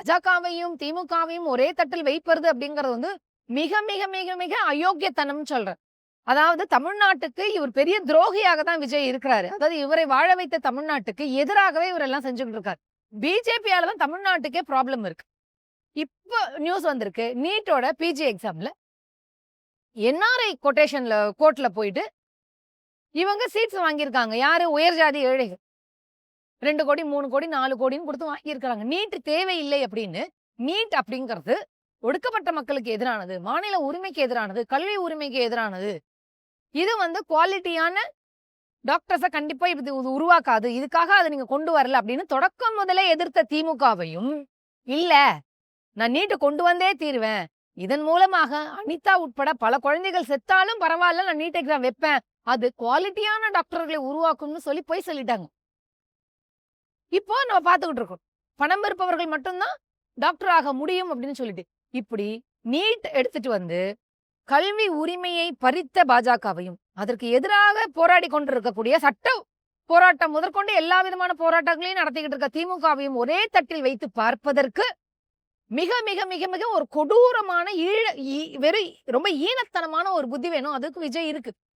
பாஜகவையும், திமுகவையும் ஒரே தட்டில் வைப்பது அப்படிங்கிறது வந்து மிக, மிக, மிக, மிக அயோக்கியத்தனம்னு சொல்றேன். அதாவது தமிழ்நாட்டுக்கு இவர் பெரிய துரோகியாக தான் விஜய் இருக்கிறாரு. அதாவது இவரை வாழ வைத்த தமிழ்நாட்டுக்கு எதிராகவே இவர் எல்லாம் செஞ்சுகிட்டு இருக்காரு. பிஜேபியால தான் தமிழ்நாட்டுக்கே ப்ராப்ளம் இருக்கு. இப்ப நியூஸ் வந்திருக்கு. நீட்டோட பிஜி எக்ஸாம்ல என்ஆர்ஐ கொட்டேஷன்ல கோர்ட்ல போயிட்டு இவங்க சீட்ஸ் வாங்கியிருக்காங்க. யாரு? உயர் ஜாதி ஏழைகள். 2 கோடி, 3 கோடி, 4 கோடின்னு குடுத்து வாங்கியிருக்காங்க. நீட் தேவையில்லை அப்படின்னு. நீட் அப்படிங்கிறது ஒடுக்கப்பட்ட மக்களுக்கு எதிரானது, மாநில உரிமைக்கு எதிரானது, கல்வி உரிமைக்கு எதிரானது. இது வந்து குவாலிட்டியான டாக்டர்ஸ கண்டிப்பா இது உருவாக்காது. இதுக்காக அத நீங்க கொண்டு வரல அப்படின்னு தொடக்கம் முதலே எதிர்த்த திமுகவையும், இல்ல நான் நீட்ட கொண்டு வந்தே தீருவேன். இதன் மூலமாக அனிதா உட்பட பல குழந்தைகள் செத்தாலும் பரவால்ல, நான் நீட் எக்ஸாம் வைப்பேன். அது குவாலிட்டியான டாக்டர்களை உருவாக்கும்னு சொல்லி பொய் சொல்லிட்டாங்க. இப்போ நம்ம பார்த்துக்கிட்டு இருக்கோம். பணம் இருப்பவர்கள் மட்டும் தான் டாக்டர் ஆக முடியும் அப்படின்னு சொல்லிட்டு. இப்படி நீட் எடுத்துட்டு வந்து கல்வி உரிமையை பறித்த பாஜகவையும், அதற்கு எதிராக போராடிக் கொண்டிருக்கக்கூடிய சட்ட போராட்டம் முதற்கொண்டு எல்லா விதமான போராட்டங்களையும் நடத்திக்கிட்டு இருக்க திமுகவையும் ஒரே தட்டில் வைத்து பார்ப்பதற்கு மிக, மிக, மிக, மிக ஒரு கொடூரமான ரொம்ப ஈனத்தனமான ஒரு புத்தி வேணும். அதுக்கு விஜய் இருக்கு.